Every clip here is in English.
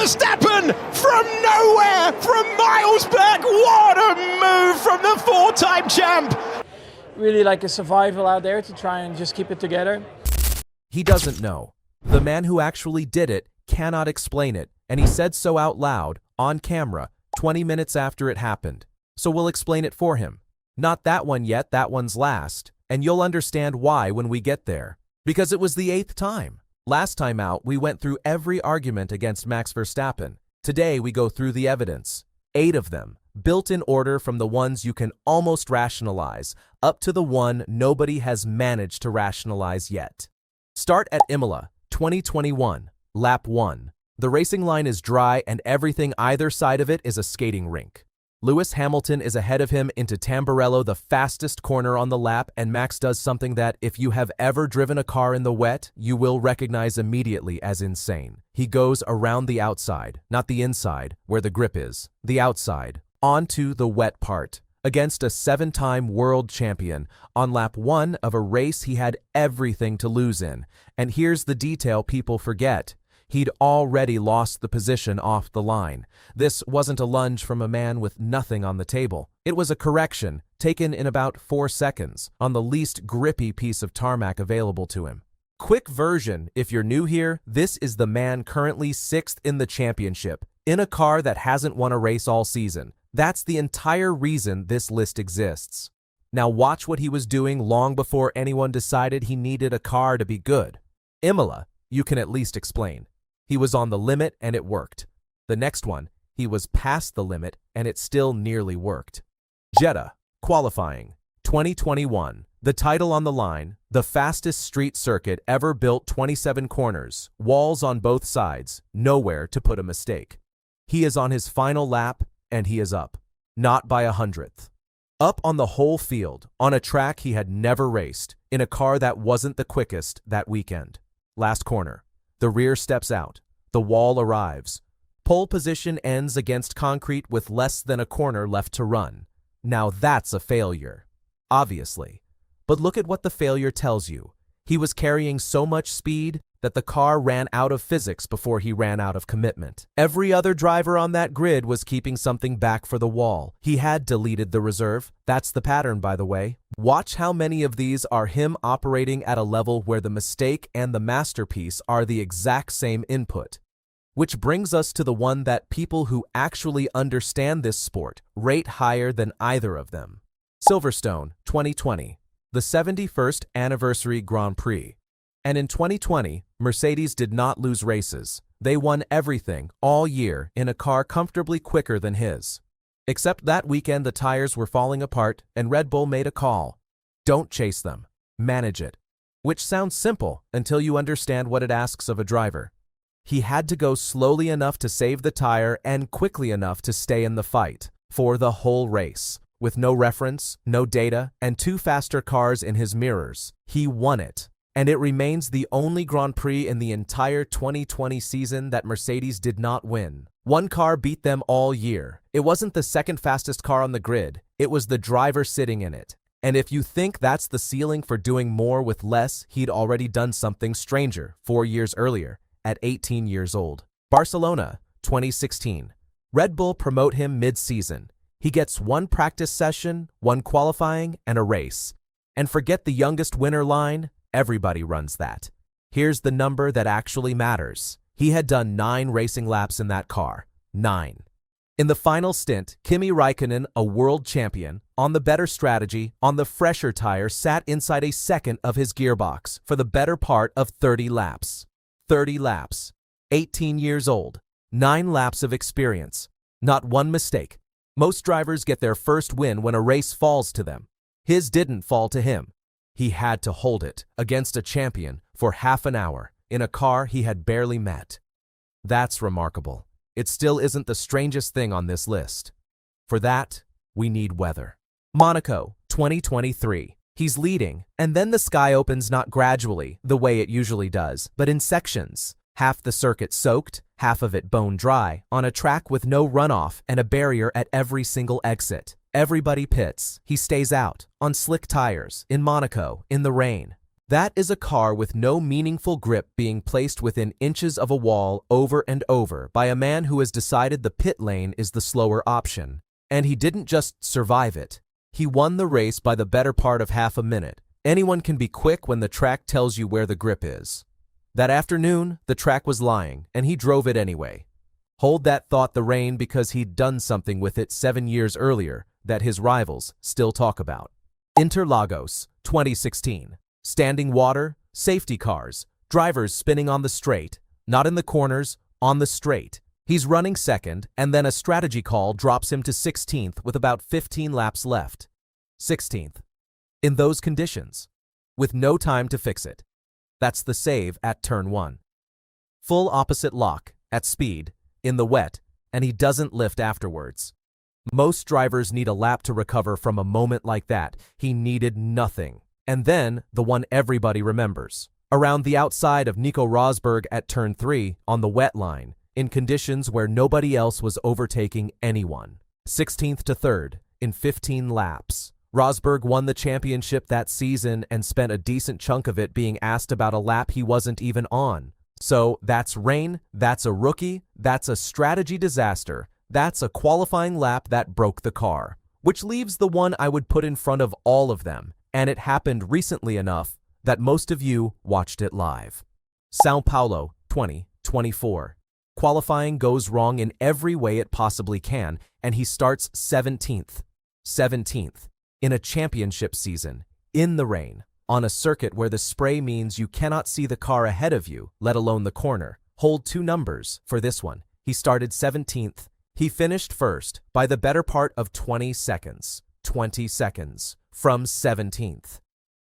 Verstappen from nowhere, from miles back. What a move from the four-time champ. Really like a survival out there to try and just keep it together. He doesn't know. The man who actually did it cannot explain it, and he said so out loud, on camera, 20 minutes after it happened. So we'll explain it for him. Not that one yet, that one's last, and you'll understand why when we get there. Because it was the 8th time. Last time out, we went through every argument against Max Verstappen. Today, we go through the evidence. 8 of them, built in order from the ones you can almost rationalize, up to the one nobody has managed to rationalize yet. Start at Imola, 2021, lap 1. The racing line is dry and everything either side of it is a skating rink. Lewis Hamilton is ahead of him into Tamburello, the fastest corner on the lap, and Max does something that, if you have ever driven a car in the wet, you will recognize immediately as insane. He goes around the outside, not the inside, where the grip is, the outside, onto the wet part, against a 7-time world champion, on lap 1 of a race he had everything to lose in. And here's the detail people forget. He'd already lost the position off the line. This wasn't a lunge from a man with nothing on the table. It was a correction, taken in about 4 seconds, on the least grippy piece of tarmac available to him. Quick version, if you're new here, this is the man currently 6th in the championship, in a car that hasn't won a race all season. That's the entire reason this list exists. Now watch what he was doing long before anyone decided he needed a car to be good. Imola, you can at least explain. He was on the limit and it worked. The next one, he was past the limit and it still nearly worked. Jeddah Qualifying, 2021. The title on the line, the fastest street circuit ever built, 27 corners, walls on both sides, nowhere to put a mistake. He is on his final lap and he is up, not by 100th. Up on the whole field, on a track he had never raced, in a car that wasn't the quickest that weekend. Last corner. The rear steps out. The wall arrives. Pole position ends against concrete with less than a corner left to run. Now that's a failure. Obviously. But look at what the failure tells you. He was carrying so much speed that the car ran out of physics before he ran out of commitment. Every other driver on that grid was keeping something back for the wall. He had deleted the reserve. That's the pattern, by the way. Watch how many of these are him operating at a level where the mistake and the masterpiece are the exact same input. Which brings us to the one that people who actually understand this sport rate higher than either of them. Silverstone, 2020, the 71st anniversary Grand Prix. And in 2020, Mercedes did not lose races. They won everything all year in a car comfortably quicker than his. Except that weekend the tires were falling apart and Red Bull made a call. Don't chase them. Manage it. Which sounds simple until you understand what it asks of a driver. He had to go slowly enough to save the tire and quickly enough to stay in the fight for the whole race. With no reference, no data, and 2 faster cars in his mirrors, he won it. And it remains the only Grand Prix in the entire 2020 season that Mercedes did not win. One car beat them all year. It wasn't the second fastest car on the grid. It was the driver sitting in it. And if you think that's the ceiling for doing more with less, he'd already done something stranger 4 years earlier, at 18 years old. Barcelona, 2016. Red Bull promote him mid-season. He gets 1 practice session, 1 qualifying, and a race. And forget the youngest winner line. Everybody runs that. Here's the number that actually matters. He had done 9 racing laps in that car. 9. In the final stint, Kimi Räikkönen, a world champion, on the better strategy, on the fresher tire, sat inside a second of his gearbox for the better part of 30 laps. 30 laps. 18 years old. 9 laps of experience. Not one mistake. Most drivers get their first win when a race falls to them. His didn't fall to him. He had to hold it against a champion for half an hour in a car he had barely met. That's remarkable. It still isn't the strangest thing on this list. For that, we need weather. Monaco, 2023. He's leading, and then the sky opens not gradually, the way it usually does, but in sections. Half the circuit soaked, half of it bone dry, on a track with no runoff and a barrier at every single exit. Everybody pits. He stays out, on slick tires, in Monaco, in the rain. That is a car with no meaningful grip being placed within inches of a wall over and over by a man who has decided the pit lane is the slower option. And he didn't just survive it. He won the race by the better part of half a minute. Anyone can be quick when the track tells you where the grip is. That afternoon, the track was lying, and he drove it anyway. Hold that thought, the rain, because he'd done something with it 7 years earlier that his rivals still talk about. Interlagos, 2016. Standing water, safety cars, drivers spinning on the straight, not in the corners, on the straight. He's running second, and then a strategy call drops him to 16th with about 15 laps left. 16th. In those conditions, with no time to fix it. That's the save at turn 1. Full opposite lock, at speed, in the wet, and he doesn't lift afterwards. Most drivers need a lap to recover from a moment like that. He needed nothing. And then, the one everybody remembers. Around the outside of Nico Rosberg at turn 3, on the wet line, in conditions where nobody else was overtaking anyone. 16th to 3rd, in 15 laps. Rosberg won the championship that season and spent a decent chunk of it being asked about a lap he wasn't even on. So, that's rain, that's a rookie, that's a strategy disaster, that's a qualifying lap that broke the car. Which leaves the one I would put in front of all of them, and it happened recently enough that most of you watched it live. São Paulo, 2024. Qualifying goes wrong in every way it possibly can, and he starts 17th. 17th. In a championship season, in the rain, on a circuit where the spray means you cannot see the car ahead of you, let alone the corner. Hold 2 numbers for this one. He started 17th. He finished first by the better part of 20 seconds. 20 seconds. From 17th.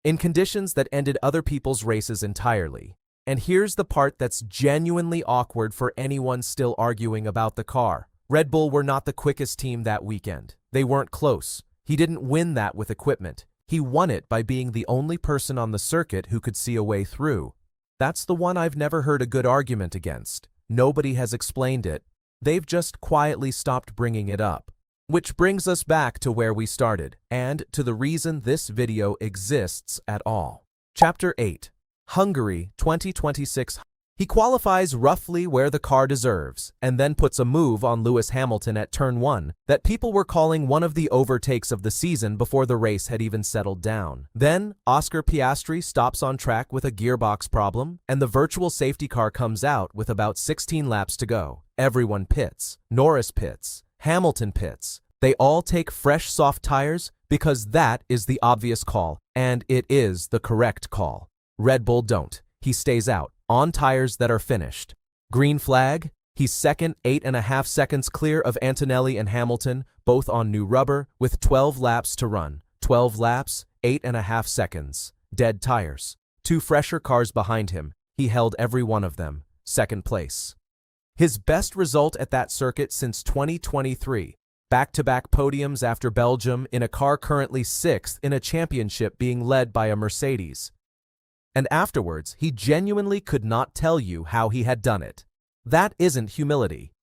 In conditions that ended other people's races entirely. And here's the part that's genuinely awkward for anyone still arguing about the car. Red Bull were not the quickest team that weekend. They weren't close. He didn't win that with equipment. He won it by being the only person on the circuit who could see a way through. That's the one I've never heard a good argument against. Nobody has explained it. They've just quietly stopped bringing it up. Which brings us back to where we started, and to the reason this video exists at all. Chapter 8. Hungary 2026. He qualifies roughly where the car deserves, and then puts a move on Lewis Hamilton at turn 1 that people were calling one of the overtakes of the season before the race had even settled down. Then, Oscar Piastri stops on track with a gearbox problem, and the virtual safety car comes out with about 16 laps to go. Everyone pits. Norris pits. Hamilton pits. They all take fresh soft tires because that is the obvious call, and it is the correct call. Red Bull don't. He stays out, on tires that are finished. Green flag, he's second, 8.5 seconds clear of Antonelli and Hamilton, both on new rubber, with 12 laps to run. 12 laps, 8.5 seconds. Dead tires. 2 fresher cars behind him. He held every one of them. Second place. His best result at that circuit since 2023. Back-to-back podiums after Belgium in a car currently 6th in a championship being led by a Mercedes. And afterwards, he genuinely could not tell you how he had done it. That isn't humility.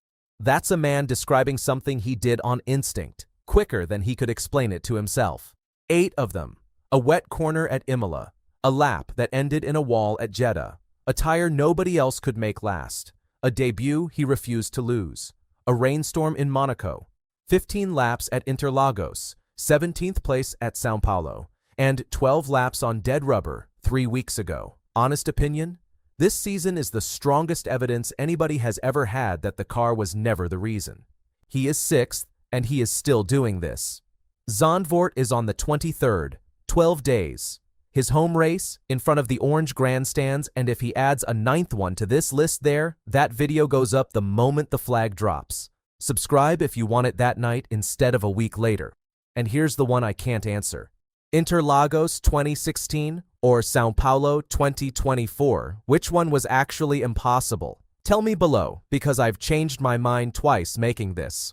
That's a man describing something he did on instinct, quicker than he could explain it to himself. 8 of them. A wet corner at Imola. A lap that ended in a wall at Jeddah. A tire nobody else could make last. A debut he refused to lose. A rainstorm in Monaco. 15 laps at Interlagos. 17th place at São Paulo. And 12 laps on dead rubber 3 weeks ago. Honest opinion? This season is the strongest evidence anybody has ever had that the car was never the reason. He is 6th, and he is still doing this. Zandvoort is on the 23rd, 12 days. His home race, in front of the orange grandstands, and if he adds a 9th one to this list there, that video goes up the moment the flag drops. Subscribe if you want it that night instead of a week later. And here's the one I can't answer. Interlagos 2016 or São Paulo 2024? Which one was actually impossible? Tell me below, because I've changed my mind twice making this.